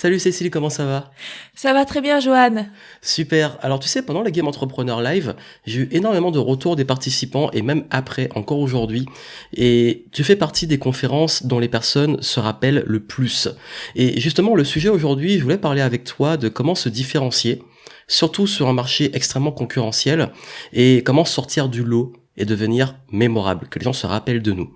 Salut Cécile, comment ça va? Ça va très bien, Joanne. Super. Alors tu sais, pendant la Game Entrepreneur Live, j'ai eu énormément de retours des participants et même après, encore aujourd'hui. Et tu fais partie des conférences dont les personnes se rappellent le plus. Et justement, le sujet aujourd'hui, je voulais parler avec toi de comment se différencier, surtout sur un marché extrêmement concurrentiel, et comment sortir du lot et devenir mémorable, que les gens se rappellent de nous.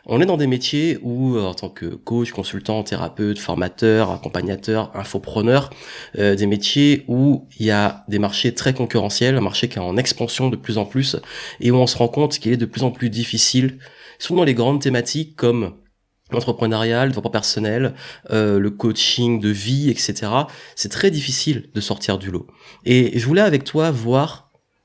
On est dans des métiers où, en tant que coach, consultant, thérapeute, formateur, accompagnateur, infopreneur, des métiers où il y a des marchés très concurrentiels, un marché qui est en expansion de plus en plus, et où on se rend compte qu'il est de plus en plus difficile, surtout dans les grandes thématiques comme l'entrepreneuriat, le développement personnel, le coaching de vie, etc. C'est très difficile de sortir du lot. Et je voulais avec toi voir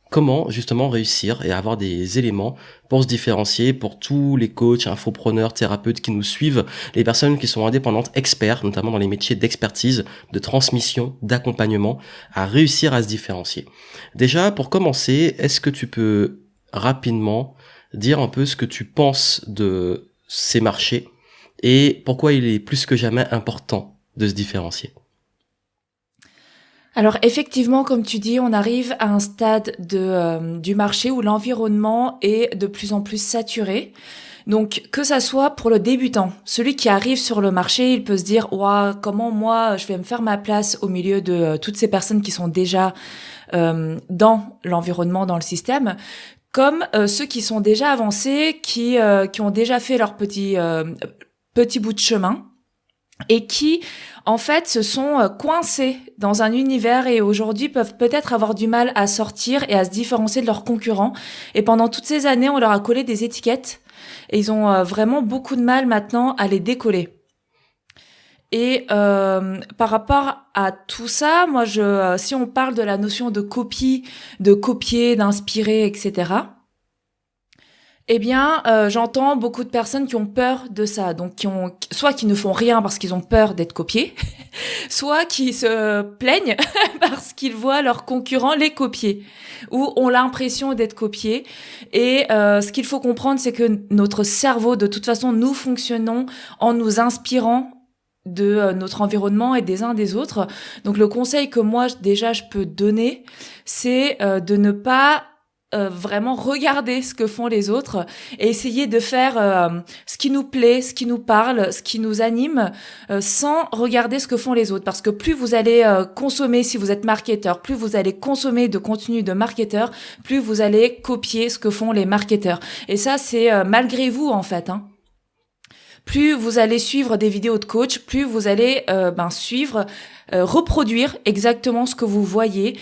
comment justement réussir et avoir des éléments pour se différencier pour tous les coachs, infopreneurs, thérapeutes qui nous suivent, les personnes qui sont indépendantes, experts, notamment dans les métiers d'expertise, de transmission, d'accompagnement, à réussir à se différencier. Déjà, pour commencer, est-ce que tu peux rapidement dire un peu ce que tu penses de ces marchés et pourquoi il est plus que jamais important de se différencier? Alors effectivement, comme tu dis, on arrive à un stade du marché où l'environnement est de plus en plus saturé. Donc que ça soit pour le débutant, celui qui arrive sur le marché, il peut se dire ouah, comment moi je vais me faire ma place au milieu de toutes ces personnes qui sont déjà dans l'environnement, dans le système, comme ceux qui sont déjà avancés, qui ont déjà fait leur petit bout de chemin et qui, en fait, se sont coincés dans un univers et aujourd'hui peuvent peut-être avoir du mal à sortir et à se différencier de leurs concurrents. Et pendant toutes ces années, on leur a collé des étiquettes et ils ont vraiment beaucoup de mal maintenant à les décoller. Et par rapport à tout ça, moi, si on parle de la notion de copie, de copier, d'inspirer, etc., eh bien, j'entends beaucoup de personnes qui ont peur de ça, donc soit qui ne font rien parce qu'ils ont peur d'être copiés, soit qui se plaignent parce qu'ils voient leurs concurrents les copier ou ont l'impression d'être copiés. Et ce qu'il faut comprendre, c'est que notre cerveau, de toute façon, nous fonctionnons en nous inspirant de notre environnement et des uns des autres. Donc le conseil que moi déjà je peux donner, c'est de ne pas vraiment regarder ce que font les autres et essayer de faire ce qui nous plaît, ce qui nous parle, ce qui nous anime, sans regarder ce que font les autres. Parce que plus vous allez consommer, si vous êtes marketeur, plus vous allez consommer de contenu de marketeur, plus vous allez copier ce que font les marketeurs. Et ça, c'est malgré vous, en fait, hein. Plus vous allez suivre des vidéos de coach, plus vous allez reproduire exactement ce que vous voyez,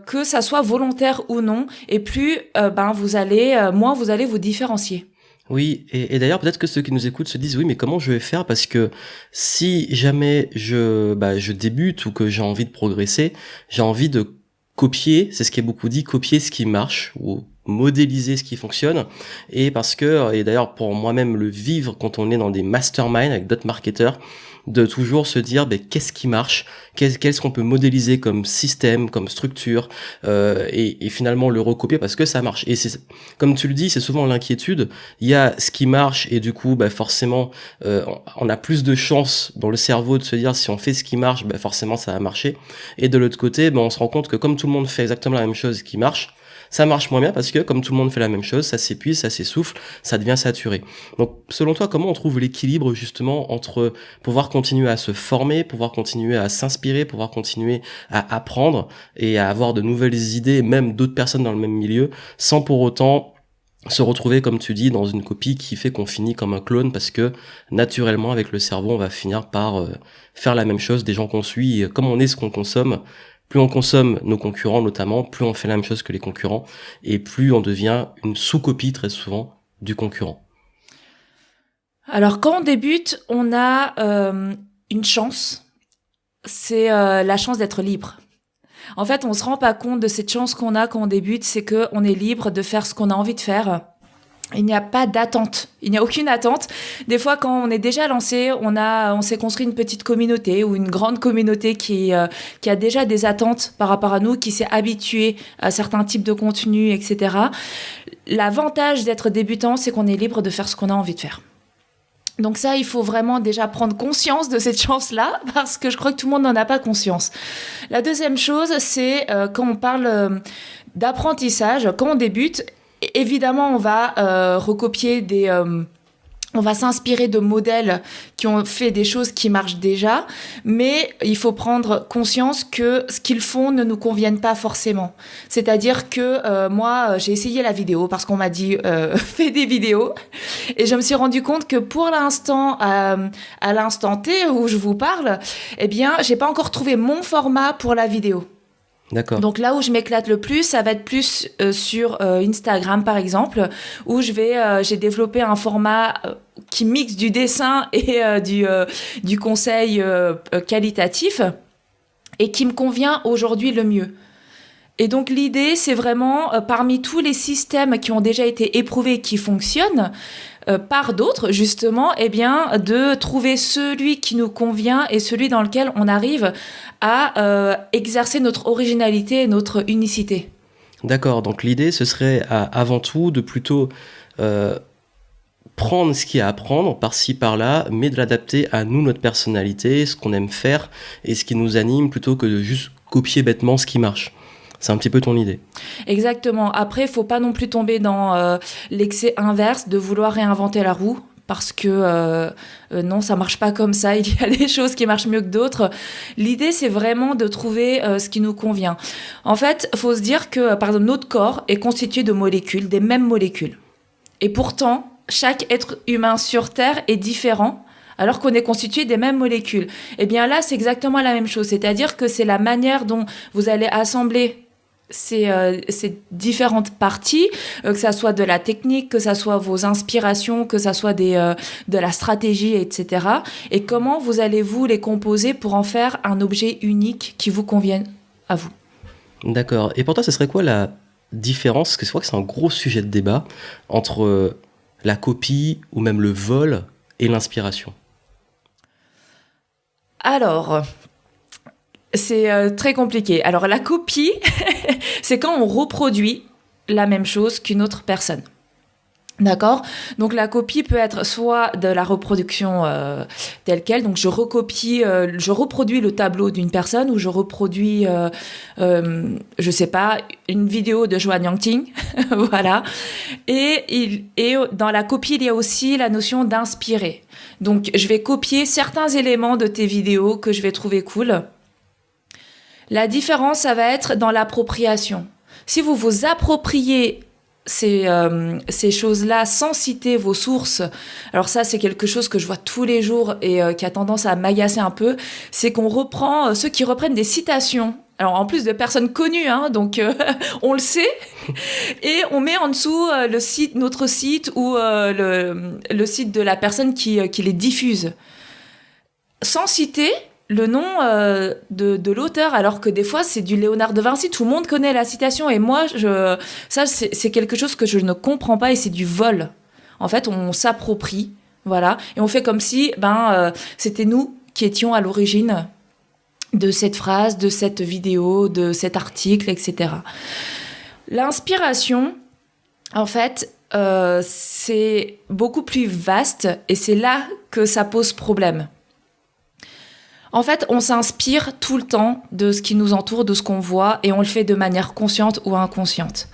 que ça soit volontaire ou non, et plus moins vous allez vous différencier. Oui, et d'ailleurs peut-être que ceux qui nous écoutent se disent oui, mais comment je vais faire, parce que si jamais je débute ou que j'ai envie de progresser, j'ai envie de copier, c'est ce qui est beaucoup dit, copier ce qui marche ou modéliser ce qui fonctionne. Et parce que, et d'ailleurs pour moi-même le vivre quand on est dans des masterminds avec d'autres marketeurs, de toujours se dire qu'est-ce qui marche, qu'est-ce qu'on peut modéliser comme système, comme structure, et finalement le recopier parce que ça marche. Et c'est, comme tu le dis, c'est souvent l'inquiétude. Il y a ce qui marche et du coup forcément on a plus de chances dans le cerveau de se dire si on fait ce qui marche, forcément ça va marcher. Et de l'autre côté, on se rend compte que comme tout le monde fait exactement la même chose qui marche, ça marche moins bien parce que comme tout le monde fait la même chose, ça s'épuise, ça s'essouffle, ça devient saturé. Donc selon toi, comment on trouve l'équilibre justement entre pouvoir continuer à se former, pouvoir continuer à s'inspirer, pouvoir continuer à apprendre et à avoir de nouvelles idées, même d'autres personnes dans le même milieu, sans pour autant se retrouver, comme tu dis, dans une copie qui fait qu'on finit comme un clone parce que naturellement avec le cerveau on va finir par faire la même chose des gens qu'on suit, et comme on est ce qu'on consomme, plus on consomme nos concurrents notamment, plus on fait la même chose que les concurrents et plus on devient une sous-copie très souvent du concurrent. Alors quand on débute, on a une chance, c'est la chance d'être libre. En fait, on se rend pas compte de cette chance qu'on a quand on débute, c'est que on est libre de faire ce qu'on a envie de faire. Il n'y a pas d'attente. Il n'y a aucune attente. Des fois, quand on est déjà lancé, on s'est construit une petite communauté ou une grande communauté qui a déjà des attentes par rapport à nous, qui s'est habituée à certains types de contenus, etc. L'avantage d'être débutant, c'est qu'on est libre de faire ce qu'on a envie de faire. Donc ça, il faut vraiment déjà prendre conscience de cette chance-là, parce que je crois que tout le monde n'en a pas conscience. La deuxième chose, c'est quand on parle d'apprentissage, quand on débute, évidemment, on va recopier on va s'inspirer de modèles qui ont fait des choses qui marchent déjà, mais il faut prendre conscience que ce qu'ils font ne nous convienne pas forcément. C'est-à-dire que moi, j'ai essayé la vidéo parce qu'on m'a dit fais des vidéos, et je me suis rendu compte que pour l'instant, à l'instant T où je vous parle, eh bien, j'ai pas encore trouvé mon format pour la vidéo. D'accord. Donc là où je m'éclate le plus, ça va être plus sur Instagram par exemple, où j'ai développé un format qui mixe du dessin et du conseil qualitatif, et qui me convient aujourd'hui le mieux. Et donc l'idée, c'est vraiment, parmi tous les systèmes qui ont déjà été éprouvés et qui fonctionnent, par d'autres, justement, eh bien, de trouver celui qui nous convient et celui dans lequel on arrive à exercer notre originalité et notre unicité. D'accord, donc l'idée, ce serait avant tout de plutôt prendre ce qu'il y a à prendre par-ci, par-là, mais de l'adapter à nous, notre personnalité, ce qu'on aime faire et ce qui nous anime, plutôt que de juste copier bêtement ce qui marche. C'est un petit peu ton idée. Exactement. Après, il ne faut pas non plus tomber dans l'excès inverse de vouloir réinventer la roue, parce que non, ça ne marche pas comme ça. Il y a des choses qui marchent mieux que d'autres. L'idée, c'est vraiment de trouver ce qui nous convient. En fait, il faut se dire que, par exemple, notre corps est constitué de molécules, des mêmes molécules. Et pourtant, chaque être humain sur Terre est différent, alors qu'on est constitué des mêmes molécules. Eh bien là, c'est exactement la même chose. C'est-à-dire que c'est la manière dont vous allez assembler ces différentes parties, que ça soit de la technique, que ça soit vos inspirations, que ça soit de la stratégie, etc. Et comment vous allez vous les composer pour en faire un objet unique qui vous convienne à vous. D'accord. Et pour toi, ce serait quoi la différence, parce que je crois que c'est un gros sujet de débat, entre la copie ou même le vol et l'inspiration? Alors, c'est très compliqué. Alors, la copie, c'est quand on reproduit la même chose qu'une autre personne. D'accord ? Donc, la copie peut être soit de la reproduction telle quelle. Donc, je reproduis le tableau d'une personne, ou je reproduis, je sais pas, une vidéo de Joan Yangting. Voilà. Et dans la copie, il y a aussi la notion d'inspirer. Donc, je vais copier certains éléments de tes vidéos que je vais trouver cool. La différence, ça va être dans l'appropriation. Si vous vous appropriez ces choses-là sans citer vos sources, alors ça, c'est quelque chose que je vois tous les jours et qui a tendance à m'agacer un peu, c'est qu'on reprend, ceux qui reprennent des citations, alors en plus de personnes connues, hein, donc on le sait, et on met en dessous le site, notre site, ou le site de la personne qui les diffuse, sans citer le nom de l'auteur, alors que des fois c'est du Léonard de Vinci, tout le monde connaît la citation, et moi ça c'est quelque chose que je ne comprends pas, et c'est du vol. En fait, on s'approprie, voilà, et on fait comme si c'était nous qui étions à l'origine de cette phrase, de cette vidéo, de cet article, etc. L'inspiration, en fait, c'est beaucoup plus vaste, et c'est là que ça pose problème. En fait, on s'inspire tout le temps de ce qui nous entoure, de ce qu'on voit, et on le fait de manière consciente ou inconsciente.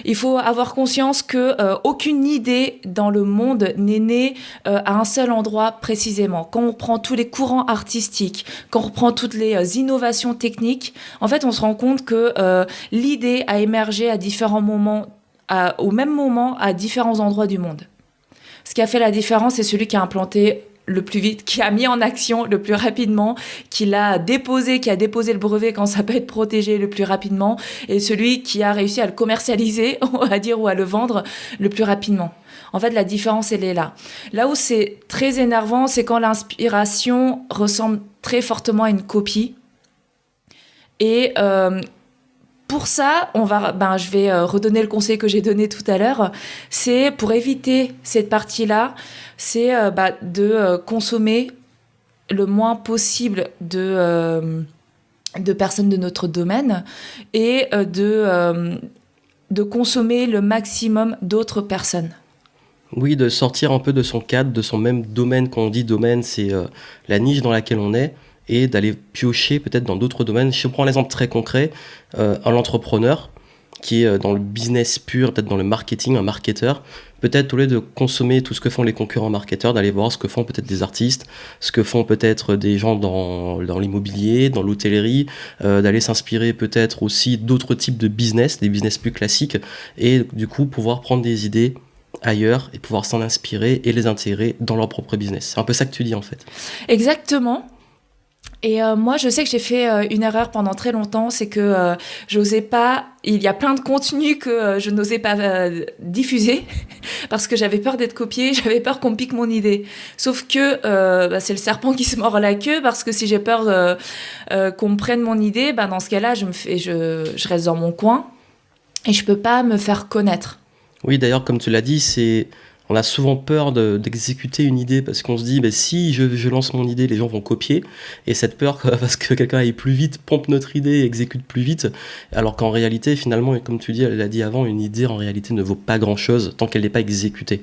Il faut avoir conscience que aucune idée dans le monde n'est née à un seul endroit précisément. Quand on prend tous les courants artistiques, quand on reprend toutes les innovations techniques, en fait, on se rend compte que l'idée a émergé à différents moments, au même moment, à différents endroits du monde. Ce qui a fait la différence, c'est celui qui a implanté le plus vite, qui a mis en action le plus rapidement, qui a déposé le brevet quand ça peut être protégé le plus rapidement, et celui qui a réussi à le commercialiser, on va dire, ou à le vendre le plus rapidement. En fait, la différence, elle est là. Là où c'est très énervant, c'est quand l'inspiration ressemble très fortement à une copie. Et pour ça, je vais redonner le conseil que j'ai donné tout à l'heure. C'est pour éviter cette partie-là, c'est de consommer le moins possible de personnes de notre domaine, et de consommer le maximum d'autres personnes. Oui, de sortir un peu de son cadre, de son même domaine. Quand on dit domaine, c'est la niche dans laquelle on est, et d'aller piocher peut-être dans d'autres domaines. Je prends l'exemple très concret, un entrepreneur qui est dans le business pur, peut-être dans le marketing, un marketeur, peut-être au lieu de consommer tout ce que font les concurrents marketeurs, d'aller voir ce que font peut-être des artistes, ce que font peut-être des gens dans l'immobilier, dans l'hôtellerie, d'aller s'inspirer peut-être aussi d'autres types de business, des business plus classiques, et du coup pouvoir prendre des idées ailleurs et pouvoir s'en inspirer et les intégrer dans leur propre business. C'est un peu ça que tu dis en fait. Exactement. Et moi, je sais que j'ai fait une erreur pendant très longtemps, c'est que j'osais pas. Il y a plein de contenus que je n'osais pas diffuser parce que j'avais peur d'être copiée, j'avais peur qu'on me pique mon idée. Sauf que c'est le serpent qui se mord la queue, parce que si j'ai peur qu'on me prenne mon idée, dans ce cas-là, je reste dans mon coin et je peux pas me faire connaître. Oui, d'ailleurs, comme tu l'as dit, on a souvent peur d'exécuter une idée parce qu'on se dit, si je lance mon idée, les gens vont copier. Et cette peur, parce que quelqu'un aille plus vite, pompe notre idée et exécute plus vite. Alors qu'en réalité, finalement, et comme tu dis, elle l'a dit avant, une idée en réalité ne vaut pas grand-chose tant qu'elle n'est pas exécutée.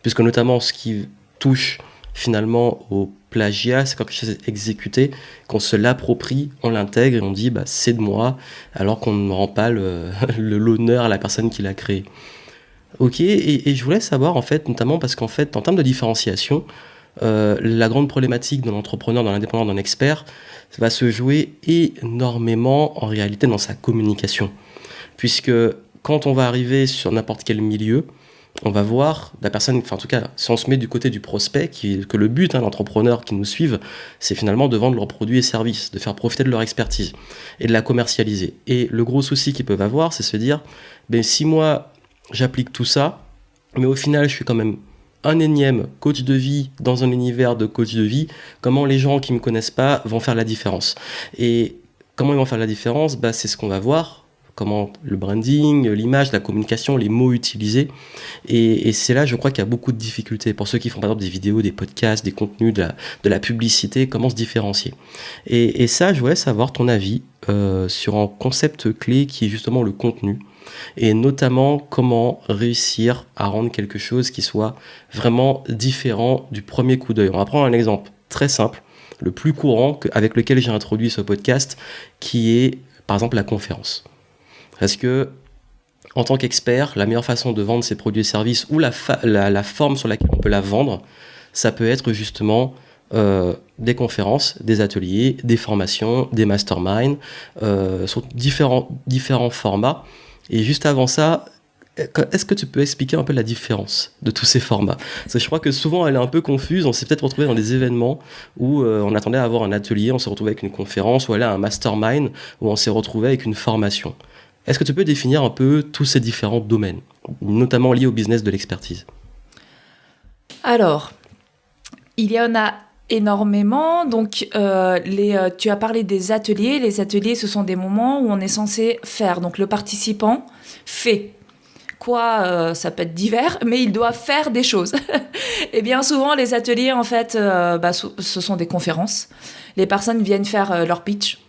Puisque notamment ce qui touche finalement au plagiat, c'est quand quelque chose est exécuté, qu'on se l'approprie, on l'intègre et on dit, c'est de moi, alors qu'on ne rend pas l'honneur à la personne qui l'a créé. Ok, et je voulais savoir en fait, notamment parce qu'en fait, en termes de différenciation, la grande problématique de l'entrepreneur, de l'indépendant, d'un expert, va se jouer énormément en réalité dans sa communication. Puisque quand on va arriver sur n'importe quel milieu, on va voir la personne, enfin en tout cas, si on se met du côté du prospect, que le but, l'entrepreneur qui nous suivent, c'est finalement de vendre leurs produits et services, de faire profiter de leur expertise et de la commercialiser. Et le gros souci qu'ils peuvent avoir, c'est se dire, si moi, j'applique tout ça, mais au final, je suis quand même un énième coach de vie dans un univers de coach de vie. Comment les gens qui ne me connaissent pas vont faire la différence? Et comment ils vont faire la différence? C'est ce qu'on va voir. Comment le branding, l'image, la communication, les mots utilisés. Et c'est là, je crois qu'il y a beaucoup de difficultés pour ceux qui font par exemple des vidéos, des podcasts, des contenus, de la publicité, comment se différencier. Et ça, je voulais savoir ton avis sur un concept clé qui est justement le contenu. Et notamment comment réussir à rendre quelque chose qui soit vraiment différent du premier coup d'œil. On va prendre un exemple très simple, le plus courant avec lequel j'ai introduit ce podcast, qui est par exemple la conférence. Parce que en tant qu'expert, la meilleure façon de vendre ses produits et services, ou la forme sur laquelle on peut la vendre, ça peut être justement des conférences, des ateliers, des formations, des masterminds, sur différents formats. Et juste avant ça, est-ce que tu peux expliquer un peu la différence de tous ces formats? Parce que je crois que souvent elle est un peu confuse, on s'est peut-être retrouvé dans des événements où on attendait à avoir un atelier, on s'est retrouvé avec une conférence, ou aller à un mastermind où on s'est retrouvé avec une formation. Est-ce que tu peux définir un peu tous ces différents domaines, notamment liés au business de l'expertise? Alors, il y en a énormément. Donc, tu as parlé des ateliers. Les ateliers, ce sont des moments où on est censé faire. Donc, le participant fait quoi, ça peut être divers, mais il doit faire des choses. Et bien souvent, les ateliers, en fait, ce sont des conférences. Les personnes viennent faire leur pitch.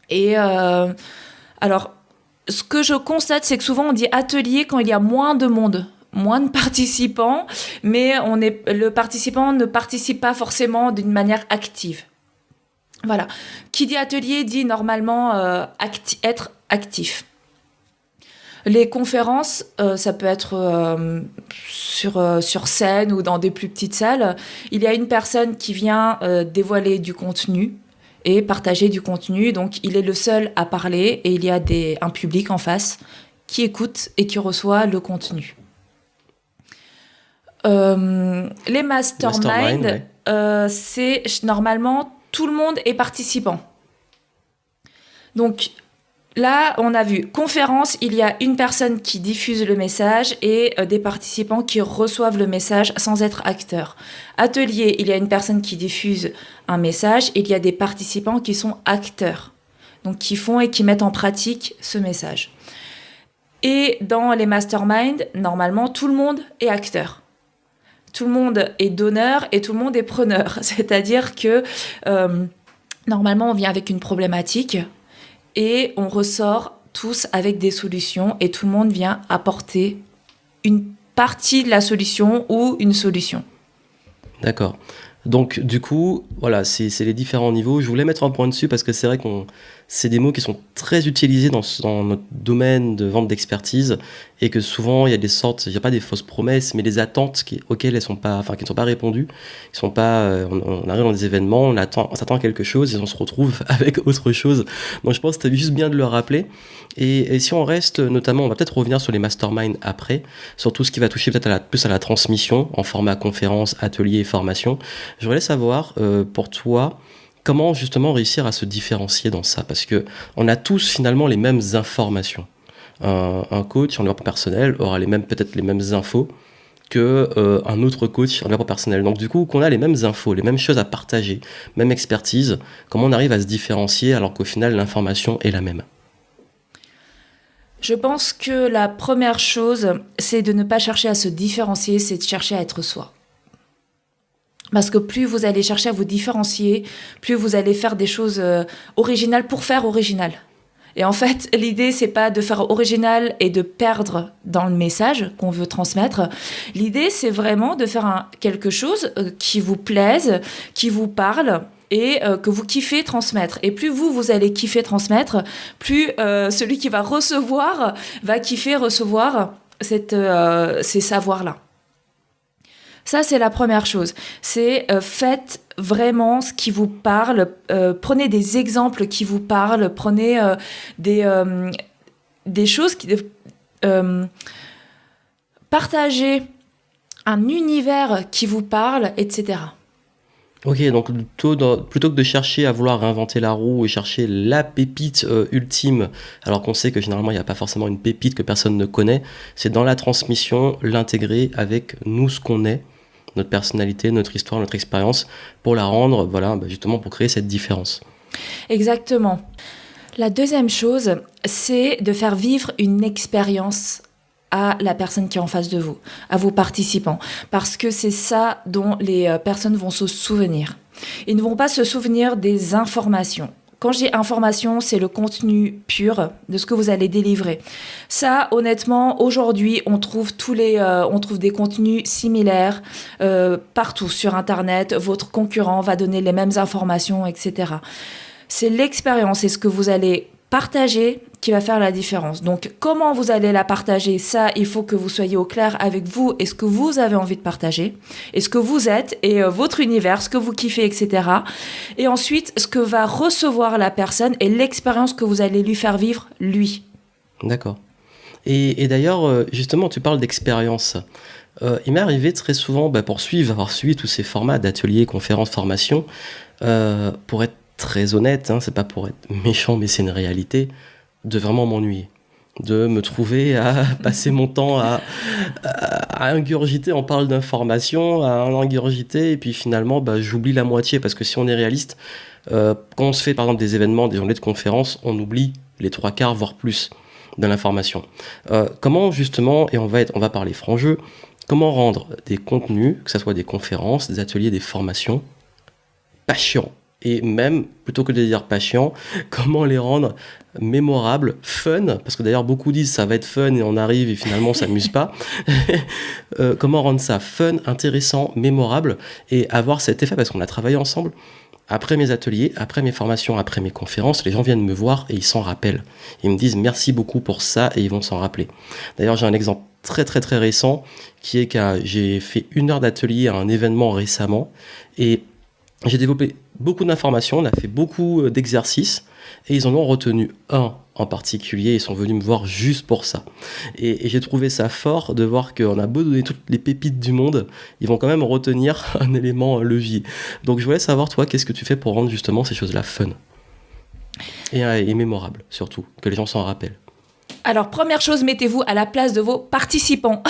Et alors, ce que je constate, c'est que souvent, on dit atelier quand il y a moins de monde, moins de participants, mais le participant ne participe pas forcément d'une manière active. Voilà. Qui dit atelier dit normalement être actif. Les conférences, ça peut être sur scène ou dans des plus petites salles. Il y a une personne qui vient dévoiler du contenu et partager du contenu. Donc, il est le seul à parler et il y a un public en face qui écoute et qui reçoit le contenu. Les masterminds, c'est normalement tout le monde est participant. Donc, là, on a vu conférence, il y a une personne qui diffuse le message et des participants qui reçoivent le message sans être acteurs. Atelier, il y a une personne qui diffuse un message et il y a des participants qui sont acteurs, donc qui font et qui mettent en pratique ce message. Et dans les masterminds, normalement, tout le monde est acteur. Tout le monde est donneur et tout le monde est preneur. C'est-à-dire que normalement, on vient avec une problématique et on ressort tous avec des solutions et tout le monde vient apporter une partie de la solution ou une solution. D'accord. Donc, du coup, voilà, c'est les différents niveaux. Je voulais mettre un point dessus parce que c'est vrai c'est des mots qui sont très utilisés dans notre domaine de vente d'expertise et que souvent il y a des sortes, il n'y a pas des fausses promesses, mais des attentes auxquelles qui ne sont pas répondues. Ils sont pas, on arrive dans des événements, on s'attend à quelque chose et on se retrouve avec autre chose. Donc, je pense que c'était juste bien de le rappeler. Et si on reste, notamment, on va peut-être revenir sur les masterminds après, sur tout ce qui va toucher peut-être plus à la transmission en format conférence, atelier et formation. Je voulais savoir, pour toi, comment justement réussir à se différencier dans ça? Parce que on a tous finalement les mêmes informations. Un coach en développement personnel aura peut-être les mêmes infos que un autre coach en développement personnel. Donc du coup, qu'on a les mêmes infos, les mêmes choses à partager, même expertise, comment on arrive à se différencier alors qu'au final l'information est la même? Je pense que la première chose, c'est de ne pas chercher à se différencier, c'est de chercher à être soi. Parce que plus vous allez chercher à vous différencier, plus vous allez faire des choses originales pour faire original. Et en fait, l'idée, c'est pas de faire original et de perdre dans le message qu'on veut transmettre. L'idée, c'est vraiment de faire quelque chose qui vous plaise, qui vous parle et que vous kiffez transmettre. Et plus vous allez kiffer transmettre, plus celui qui va recevoir va kiffer recevoir ces savoirs-là. Ça, c'est la première chose. C'est faites vraiment ce qui vous parle. Prenez des exemples qui vous parlent. Prenez des choses qui... partagez un univers qui vous parle, etc. Ok, donc plutôt que de chercher à vouloir réinventer la roue et chercher la pépite ultime, alors qu'on sait que généralement il n'y a pas forcément une pépite que personne ne connaît, c'est dans la transmission, l'intégrer avec nous ce qu'on est, notre personnalité, notre histoire, notre expérience, pour la rendre, voilà, justement pour créer cette différence. Exactement. La deuxième chose, c'est de faire vivre une expérience à la personne qui est en face de vous, à vos participants, parce que c'est ça dont les personnes vont se souvenir. Ils ne vont pas se souvenir des informations. Quand je dis information, c'est le contenu pur de ce que vous allez délivrer. Ça, honnêtement, aujourd'hui, on trouve des contenus similaires partout sur Internet. Votre concurrent va donner les mêmes informations, etc. C'est l'expérience et ce que vous allez partager qui va faire la différence. Donc, comment vous allez la partager, ça, il faut que vous soyez au clair avec vous et ce que vous avez envie de partager, et ce que vous êtes, et votre univers, ce que vous kiffez, etc. Et ensuite, ce que va recevoir la personne et l'expérience que vous allez lui faire vivre, lui. D'accord. Et d'ailleurs, justement, tu parles d'expérience. Il m'est arrivé très souvent, avoir suivi tous ces formats d'ateliers, conférences, formations, pour être très honnête, c'est pas pour être méchant, mais c'est une réalité, de vraiment m'ennuyer, de me trouver à passer mon temps à ingurgiter, on parle d'informations, à ingurgiter, et puis finalement j'oublie la moitié, parce que si on est réaliste, quand on se fait par exemple des événements, des journées de conférences, on oublie les 3/4, voire plus de l'information. Comment justement, et on va parler franc jeu, comment rendre des contenus, que ce soit des conférences, des ateliers, des formations, pas chiants? Et même, plutôt que de dire pas chiant, comment les rendre mémorables, fun, parce que d'ailleurs beaucoup disent ça va être fun et on arrive et finalement on s'amuse pas. Comment rendre ça fun, intéressant, mémorable et avoir cet effet, parce qu'on a travaillé ensemble. Après mes ateliers, après mes formations, après mes conférences, les gens viennent me voir et ils s'en rappellent. Ils me disent merci beaucoup pour ça et ils vont s'en rappeler. D'ailleurs, j'ai un exemple très très très récent qui est que j'ai fait 1 heure d'atelier à un événement récemment et j'ai développé beaucoup d'informations, on a fait beaucoup d'exercices et ils en ont retenu un en particulier, ils sont venus me voir juste pour ça. Et j'ai trouvé ça fort de voir qu'on a beau donner toutes les pépites du monde, ils vont quand même retenir un élément levier. Donc je voulais savoir, toi, qu'est-ce que tu fais pour rendre justement ces choses-là fun et mémorables, surtout, que les gens s'en rappellent. Alors, première chose, mettez-vous à la place de vos participants.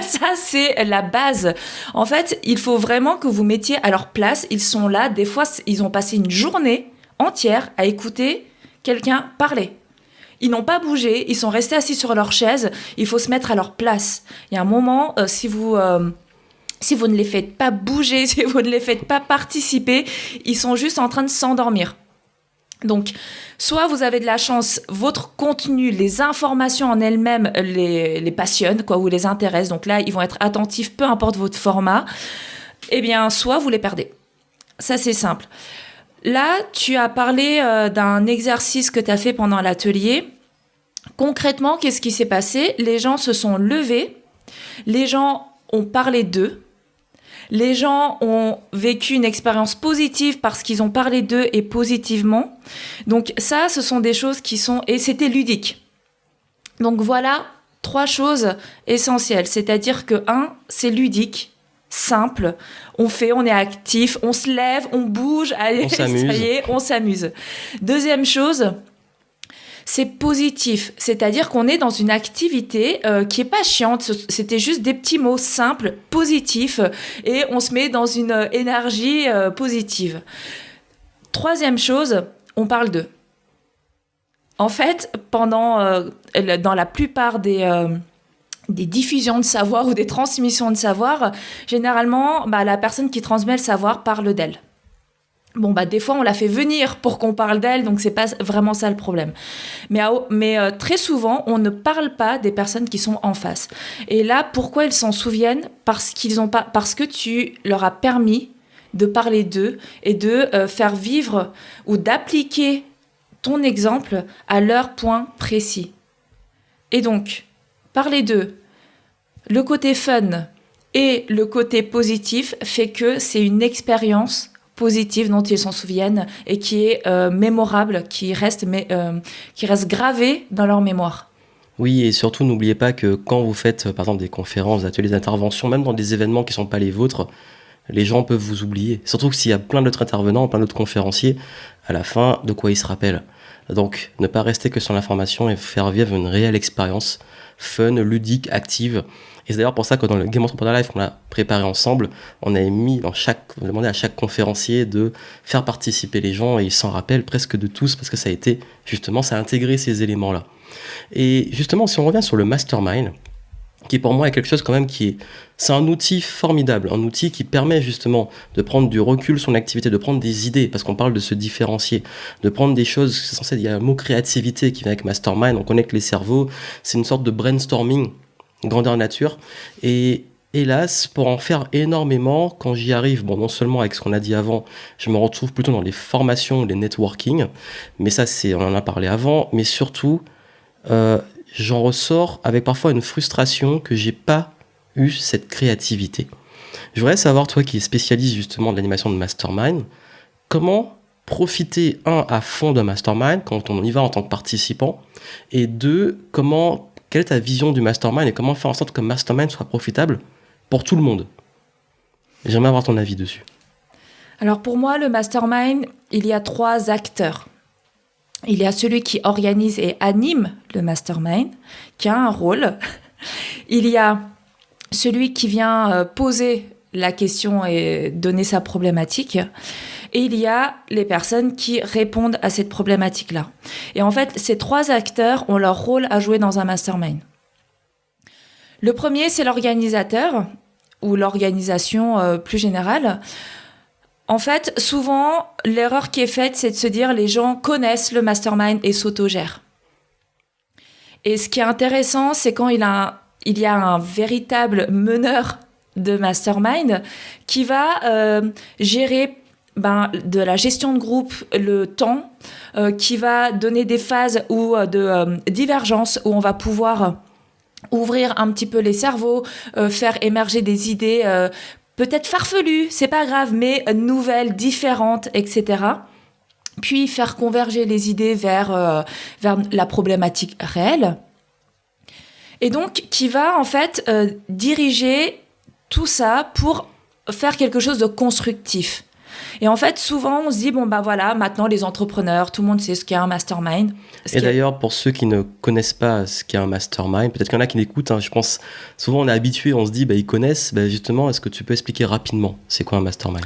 Ça, c'est la base. En fait, il faut vraiment que vous mettiez à leur place. Ils sont là. Des fois, ils ont passé une journée entière à écouter quelqu'un parler. Ils n'ont pas bougé. Ils sont restés assis sur leur chaise. Il faut se mettre à leur place. Il y a un moment, si vous ne les faites pas bouger, si vous ne les faites pas participer, ils sont juste en train de s'endormir. Donc, soit vous avez de la chance, votre contenu, les informations en elles-mêmes les passionnent, quoi, ou les intéressent. Donc là, ils vont être attentifs, peu importe votre format. Eh bien, soit vous les perdez. Ça, c'est simple. Là, tu as parlé d'un exercice que tu as fait pendant l'atelier. Concrètement, qu'est-ce qui s'est passé? Les gens se sont levés, les gens ont parlé d'eux, les gens ont vécu une expérience positive parce qu'ils ont parlé d'eux et positivement. Donc ça, ce sont des choses qui sont... Et c'était ludique. Donc voilà 3 choses essentielles. C'est-à-dire que 1, c'est ludique, simple. On fait, on est actif, on se lève, on bouge. Allez, On s'amuse. ça y est, on s'amuse. Deuxième chose... c'est positif, c'est-à-dire qu'on est dans une activité qui est pas chiante, c'était juste des petits mots simples, positifs, et on se met dans une énergie positive. Troisième chose, on parle d'eux. En fait, dans la plupart des diffusions de savoir ou des transmissions de savoir, généralement, la personne qui transmet le savoir parle d'elle. Bon, des fois, on la fait venir pour qu'on parle d'elle, donc c'est pas vraiment ça le problème. Mais très souvent, on ne parle pas des personnes qui sont en face. Et là, pourquoi ils s'en souviennent? Parce que tu leur as permis de parler d'eux et de faire vivre ou d'appliquer ton exemple à leur point précis. Et donc, parler d'eux, le côté fun et le côté positif fait que c'est une expérience positive dont ils s'en souviennent et qui est mémorable, qui reste gravé dans leur mémoire. Oui, et surtout, n'oubliez pas que quand vous faites, par exemple, des conférences, des ateliers d'intervention, même dans des événements qui ne sont pas les vôtres, les gens peuvent vous oublier. Surtout que s'il y a plein d'autres intervenants, plein d'autres conférenciers, à la fin, de quoi ils se rappellent. Donc, ne pas rester que sur l'information et faire vivre une réelle expérience fun, ludique, active. Et c'est d'ailleurs pour ça que dans le Game Entrepreneur Live qu'on a préparé ensemble, on a demandé à chaque conférencier de faire participer les gens et ils s'en rappellent presque de tous parce que ça a intégré ces éléments-là. Et justement, si on revient sur le mastermind, qui pour moi est quelque chose quand même c'est un outil formidable, un outil qui permet justement de prendre du recul sur l'activité, de prendre des idées, parce qu'on parle de se différencier, de prendre des choses, il y a un mot créativité qui vient avec mastermind, on connecte les cerveaux, c'est une sorte de brainstorming, grandeur nature, et hélas, pour en faire énormément, quand j'y arrive, non seulement avec ce qu'on a dit avant, je me retrouve plutôt dans les formations, les networking, mais ça on en a parlé avant, mais surtout, j'en ressors avec parfois une frustration que j'ai pas eu cette créativité. Je voudrais savoir, toi qui es spécialiste justement de l'animation de mastermind, comment profiter, à fond d'un mastermind quand on y va en tant que participant, et 2, quelle est ta vision du mastermind et comment faire en sorte que le mastermind soit profitable pour tout le monde? J'aimerais avoir ton avis dessus. Alors pour moi, le mastermind, il y a 3 acteurs. Il y a celui qui organise et anime le mastermind, qui a un rôle. Il y a celui qui vient poser la question et donner sa problématique. Et il y a les personnes qui répondent à cette problématique-là. Et en fait, ces 3 acteurs ont leur rôle à jouer dans un mastermind. Le premier, c'est l'organisateur ou l'organisation plus générale. En fait, souvent, l'erreur qui est faite, c'est de se dire les gens connaissent le mastermind et s'autogèrent. Et ce qui est intéressant, c'est quand il y a un véritable meneur de mastermind qui va gérer de la gestion de groupe, le temps, qui va donner des phases de divergence où on va pouvoir ouvrir un petit peu les cerveaux, faire émerger des idées peut-être farfelues, c'est pas grave, mais nouvelles, différentes, etc. Puis faire converger les idées vers la problématique réelle. Et donc, qui va en fait diriger tout ça pour faire quelque chose de constructif. Et en fait, souvent, on se dit, voilà, maintenant, les entrepreneurs, tout le monde sait ce qu'est un mastermind. Et d'ailleurs, pour ceux qui ne connaissent pas ce qu'est un mastermind, peut-être qu'il y en a qui l'écoutent, je pense, souvent on est habitué, on se dit, ils connaissent, justement, est-ce que tu peux expliquer rapidement, c'est quoi un mastermind ?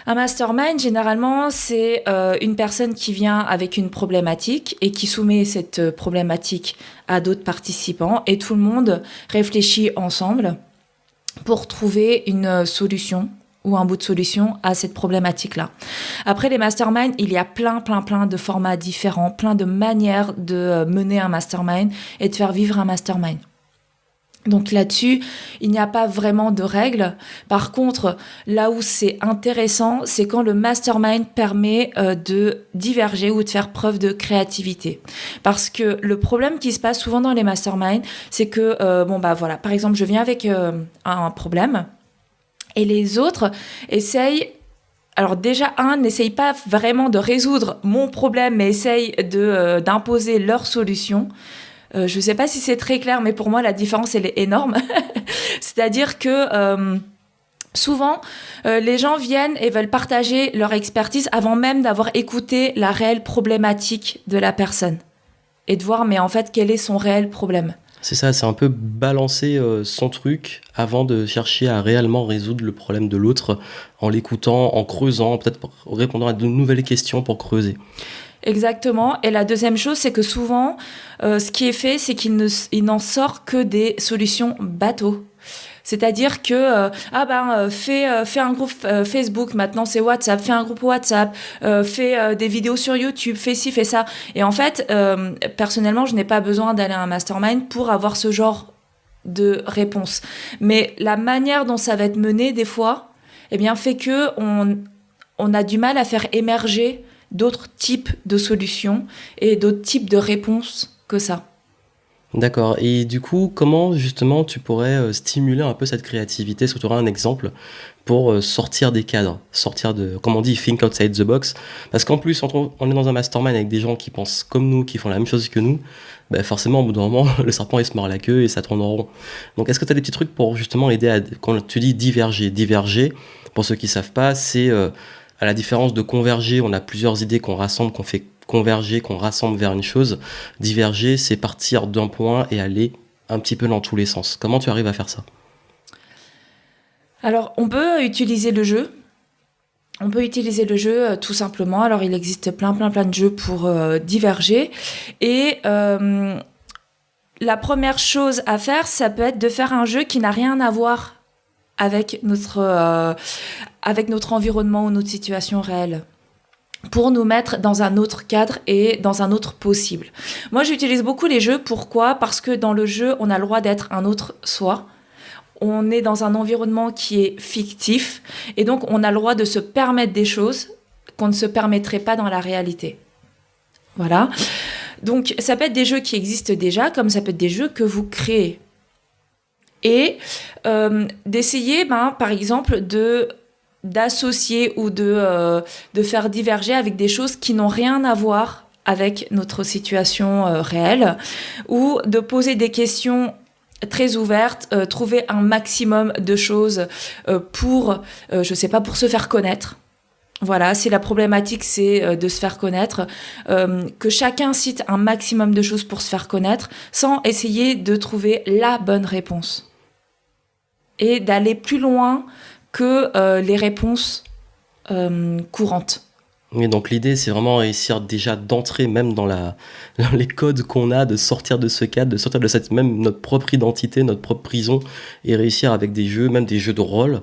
Un mastermind, généralement, c'est une personne qui vient avec une problématique et qui soumet cette problématique à d'autres participants et tout le monde réfléchit ensemble pour trouver une solution ou un bout de solution à cette problématique-là. Après les masterminds, il y a plein de formats différents, plein de manières de mener un mastermind et de faire vivre un mastermind. Donc là-dessus, il n'y a pas vraiment de règles. Par contre, là où c'est intéressant, c'est quand le mastermind permet de diverger ou de faire preuve de créativité. Parce que le problème qui se passe souvent dans les masterminds, c'est que, voilà, par exemple, je viens avec un problème et les autres essayent. Alors déjà, n'essaye pas vraiment de résoudre mon problème, mais essaye d'imposer leur solution. Je ne sais pas si c'est très clair, mais pour moi, la différence, elle est énorme. C'est-à-dire que souvent, les gens viennent et veulent partager leur expertise avant même d'avoir écouté la réelle problématique de la personne et de voir, mais en fait, quel est son réel problème. C'est ça, c'est un peu balancer son truc avant de chercher à réellement résoudre le problème de l'autre en l'écoutant, en creusant, peut-être en répondant à de nouvelles questions pour creuser. Exactement. Et la deuxième chose, c'est que souvent, ce qui est fait, c'est qu'il n'en sort que des solutions bateaux. C'est-à-dire que fais un groupe Facebook, maintenant c'est WhatsApp, fais un groupe WhatsApp, fais des vidéos sur YouTube, fais ci, fais ça. Et en fait, personnellement, je n'ai pas besoin d'aller à un mastermind pour avoir ce genre de réponse. Mais la manière dont ça va être mené, des fois, fait que on a du mal à faire émerger d'autres types de solutions et d'autres types de réponses que ça. D'accord. Et du coup, comment justement tu pourrais stimuler un peu cette créativité? Est-ce que tu auras un exemple pour sortir des cadres, sortir de, comme on dit, think outside the box? Parce qu'en plus, on est dans un mastermind avec des gens qui pensent comme nous, qui font la même chose que nous, forcément, au bout d'un moment, le serpent il se mord la queue et ça tourne en rond. Donc, est-ce que tu as des petits trucs pour justement aider à, quand tu dis diverger, pour ceux qui ne savent pas, c'est à la différence de converger, on a plusieurs idées qu'on rassemble, qu'on fait converger, qu'on rassemble vers une chose. Diverger, c'est partir d'un point et aller un petit peu dans tous les sens. Comment tu arrives à faire ça? Alors, on peut utiliser le jeu. On peut utiliser le jeu tout simplement. Alors, il existe plein de jeux pour diverger. Et la première chose à faire, ça peut être de faire un jeu qui n'a rien à voir avec notre environnement ou notre situation réelle, pour nous mettre dans un autre cadre et dans un autre possible. Moi, j'utilise beaucoup les jeux. Pourquoi ? Parce que dans le jeu, on a le droit d'être un autre soi. On est dans un environnement qui est fictif. Et donc, on a le droit de se permettre des choses qu'on ne se permettrait pas dans la réalité. Voilà. Donc, ça peut être des jeux qui existent déjà, comme ça peut être des jeux que vous créez. Et d'essayer, par exemple, d'associer ou de faire diverger avec des choses qui n'ont rien à voir avec notre situation réelle, ou de poser des questions très ouvertes, trouver un maximum de choses pour se faire connaître. Voilà, si la problématique c'est de se faire connaître, que chacun cite un maximum de choses pour se faire connaître, sans essayer de trouver la bonne réponse. Et d'aller plus loin que les réponses courantes. Et donc l'idée, c'est vraiment réussir déjà d'entrer même dans les codes qu'on a, de sortir de ce cadre, de sortir de notre propre identité, notre propre prison, et réussir avec des jeux, même des jeux de rôle,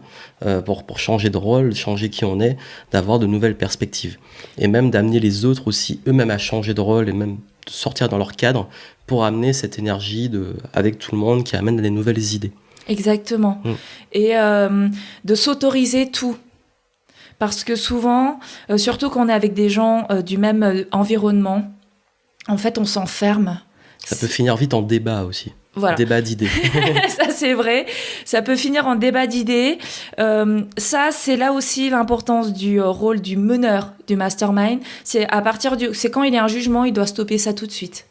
pour changer de rôle, changer qui on est, d'avoir de nouvelles perspectives. Et même d'amener les autres aussi, eux-mêmes, à changer de rôle, et même de sortir dans leur cadre, pour amener cette énergie avec tout le monde qui amène des nouvelles idées. Exactement. Et de s'autoriser tout. Parce que souvent, surtout quand on est avec des gens du même environnement, en fait, on s'enferme. Ça peut finir vite en débat aussi. Voilà. Débat d'idées. Ça, c'est vrai. Ça peut finir en débat d'idées. Ça, c'est là aussi l'importance du rôle du meneur du mastermind. C'est quand il y a un jugement, il doit stopper ça tout de suite.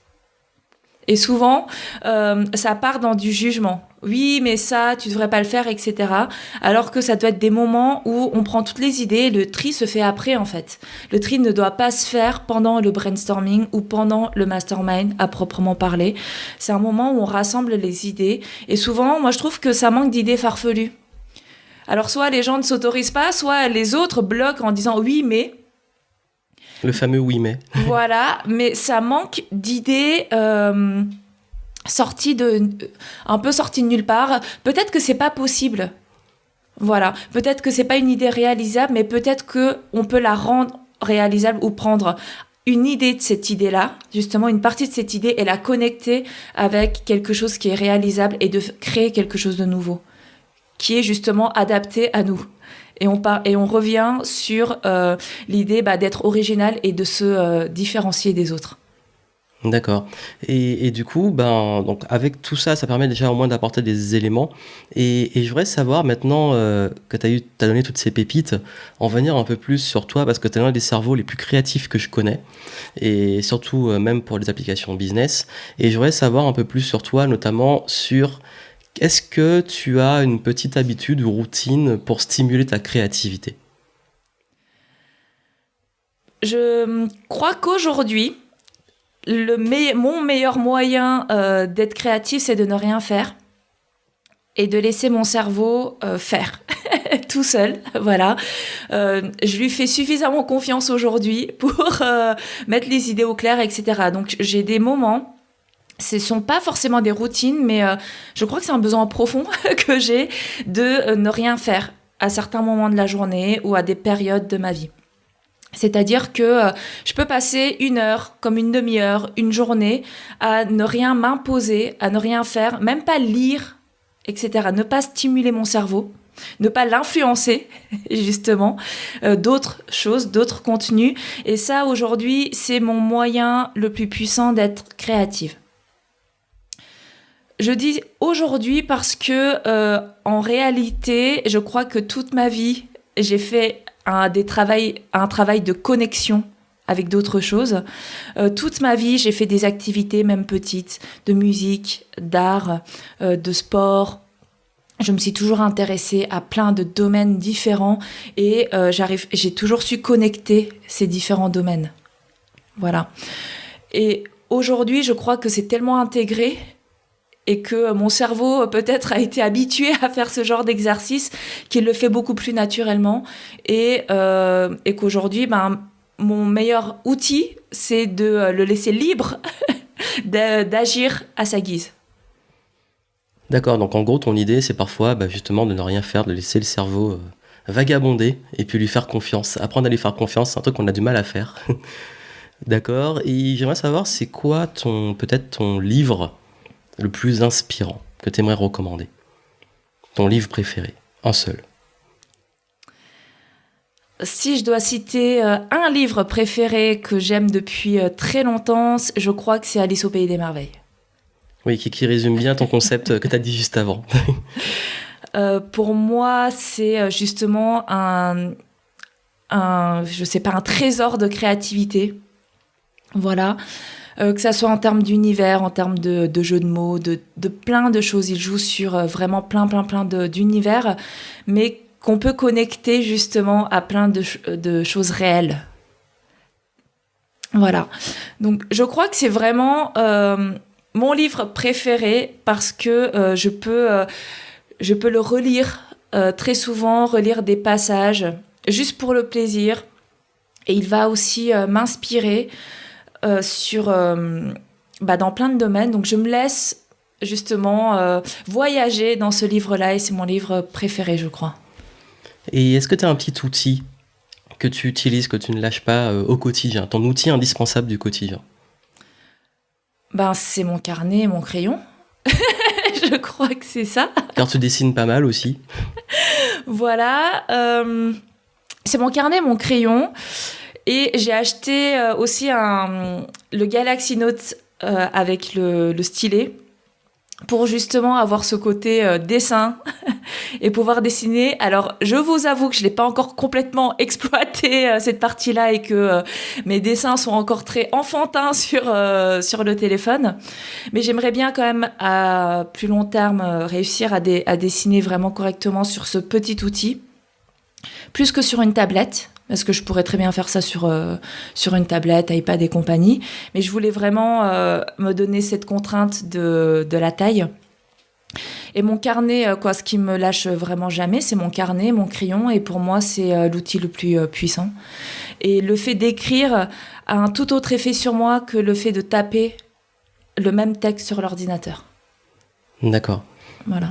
Et souvent, ça part dans du jugement. Oui, mais ça, tu devrais pas le faire, etc. Alors que ça doit être des moments où on prend toutes les idées et le tri se fait après, en fait. Le tri ne doit pas se faire pendant le brainstorming ou pendant le mastermind, à proprement parler. C'est un moment où on rassemble les idées. Et souvent, moi, je trouve que ça manque d'idées farfelues. Alors, soit les gens ne s'autorisent pas, soit les autres bloquent en disant « oui, mais… » Le fameux oui mais. Voilà, mais ça manque d'idées un peu sorties de nulle part. Peut-être que c'est pas possible. Voilà. Peut-être que c'est pas une idée réalisable, mais peut-être que on peut la rendre réalisable ou prendre une idée de cette idée-là, justement une partie de cette idée et la connecter avec quelque chose qui est réalisable et de créer quelque chose de nouveau, qui est justement adapté à nous. Et on revient sur l'idée d'être original et de se différencier des autres. D'accord. Et du coup, donc avec tout ça, ça permet déjà au moins d'apporter des éléments. Et je voudrais savoir maintenant que t'as donné toutes ces pépites, en venir un peu plus sur toi, parce que tu es l'un des cerveaux les plus créatifs que je connais, et surtout même pour les applications business. Et je voudrais savoir un peu plus sur toi, notamment sur est-ce que tu as une petite habitude ou routine pour stimuler ta créativité? Je crois qu'aujourd'hui, mon meilleur moyen d'être créatif, c'est de ne rien faire et de laisser mon cerveau faire tout seul. Voilà. Je lui fais suffisamment confiance aujourd'hui pour mettre les idées au clair, etc. Donc j'ai des moments, ce sont pas forcément des routines, mais je crois que c'est un besoin profond que j'ai de ne rien faire à certains moments de la journée ou à des périodes de ma vie. C'est-à-dire que je peux passer 1 heure, comme une demi-heure, une journée, à ne rien m'imposer, à ne rien faire, même pas lire, etc. Ne pas stimuler mon cerveau, ne pas l'influencer, justement, d'autres choses, d'autres contenus. Et ça, aujourd'hui, c'est mon moyen le plus puissant d'être créative. Je dis aujourd'hui parce que, en réalité, je crois que toute ma vie, j'ai fait un travail de connexion avec d'autres choses. Toute ma vie, j'ai fait des activités, même petites, de musique, d'art, de sport. Je me suis toujours intéressée à plein de domaines différents et j'ai toujours su connecter ces différents domaines. Voilà. Et aujourd'hui, je crois que c'est tellement intégré et que mon cerveau peut-être a été habitué à faire ce genre d'exercice qu'il le fait beaucoup plus naturellement et qu'aujourd'hui, mon meilleur outil, c'est de le laisser libre d'agir à sa guise. D'accord, donc en gros, ton idée, c'est parfois justement de ne rien faire, de laisser le cerveau vagabonder et puis lui faire confiance. Apprendre à lui faire confiance, c'est un truc qu'on a du mal à faire. D'accord, et j'aimerais savoir, c'est quoi peut-être ton livre le plus inspirant que tu aimerais recommander? Ton livre préféré, un seul. Si je dois citer un livre préféré que j'aime depuis très longtemps, je crois que c'est Alice au Pays des Merveilles. Oui, qui résume bien ton concept que tu as dit juste avant. Pour moi, c'est justement je sais pas, un trésor de créativité. Voilà. Que ça soit en termes d'univers, en termes de jeux de mots, de plein de choses. Il joue sur vraiment plein d'univers, mais qu'on peut connecter justement à plein de choses réelles. Voilà. Donc, je crois que c'est vraiment mon livre préféré parce que je peux le relire très souvent, relire des passages juste pour le plaisir. Et il va aussi m'inspirer dans plein de domaines. Donc, je me laisse justement voyager dans ce livre-là et c'est mon livre préféré, je crois. Et est-ce que tu as un petit outil que tu utilises, que tu ne lâches pas au quotidien, ton outil indispensable du quotidien? C'est mon carnet et mon crayon. Je crois que c'est ça. Car tu dessines pas mal aussi. Voilà. C'est mon carnet et mon crayon. Et j'ai acheté aussi le Galaxy Note avec le stylet pour justement avoir ce côté dessin et pouvoir dessiner. Alors, je vous avoue que je l'ai pas encore complètement exploité cette partie-là et que mes dessins sont encore très enfantins sur le téléphone. Mais j'aimerais bien quand même à plus long terme réussir à dessiner vraiment correctement sur ce petit outil, plus que sur une tablette. Parce que je pourrais très bien faire ça sur une tablette, iPad et compagnie. Mais je voulais vraiment me donner cette contrainte de la taille. Et mon carnet, ce qui me lâche vraiment jamais, c'est mon carnet, mon crayon. Et pour moi, c'est l'outil le plus puissant. Et le fait d'écrire a un tout autre effet sur moi que le fait de taper le même texte sur l'ordinateur. D'accord. Voilà.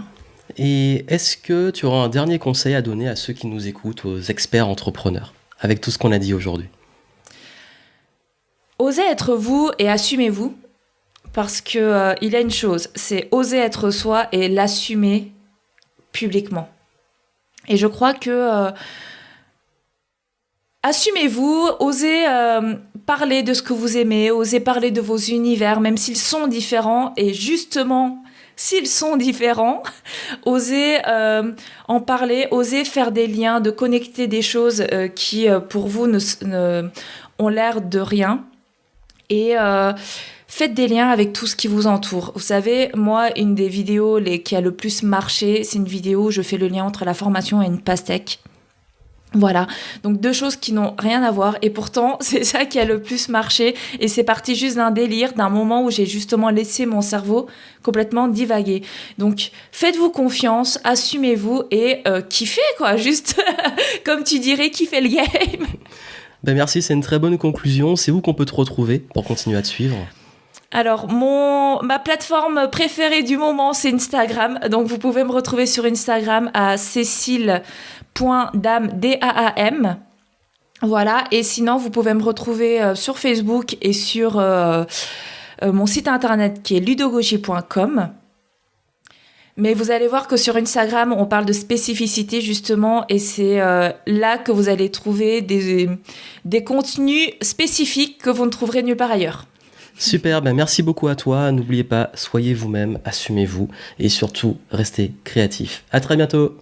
Et est-ce que tu auras un dernier conseil à donner à ceux qui nous écoutent, aux experts entrepreneurs, avec tout ce qu'on a dit aujourd'hui? Osez être vous et assumez-vous, parce que il y a une chose, c'est oser être soi et l'assumer publiquement. Et je crois que assumez-vous, osez parler de ce que vous aimez, osez parler de vos univers, même s'ils sont différents. Et justement, s'ils sont différents, osez en parler, osez faire des liens, de connecter des choses qui, pour vous, ont l'air de rien. Et faites des liens avec tout ce qui vous entoure. Vous savez, moi, une des vidéos qui a le plus marché, c'est une vidéo où je fais le lien entre la formation et une pastèque. Voilà, donc 2 choses qui n'ont rien à voir et pourtant c'est ça qui a le plus marché et c'est parti juste d'un délire, d'un moment où j'ai justement laissé mon cerveau complètement divaguer. Donc faites-vous confiance, assumez-vous et kiffez quoi, juste comme tu dirais, kiffez le game. Ben merci, c'est une très bonne conclusion. C'est où qu'on peut te retrouver pour continuer à te suivre? Alors, ma plateforme préférée du moment, c'est Instagram. Donc, vous pouvez me retrouver sur Instagram à cécile.dam, D-A-A-M. Voilà. Et sinon, vous pouvez me retrouver sur Facebook et sur mon site internet qui est ludogogie.com. Mais vous allez voir que sur Instagram, on parle de spécificité justement et c'est là que vous allez trouver des contenus spécifiques que vous ne trouverez nulle part ailleurs. Super, ben merci beaucoup à toi. N'oubliez pas, soyez vous-même, assumez-vous et surtout, restez créatifs. À très bientôt.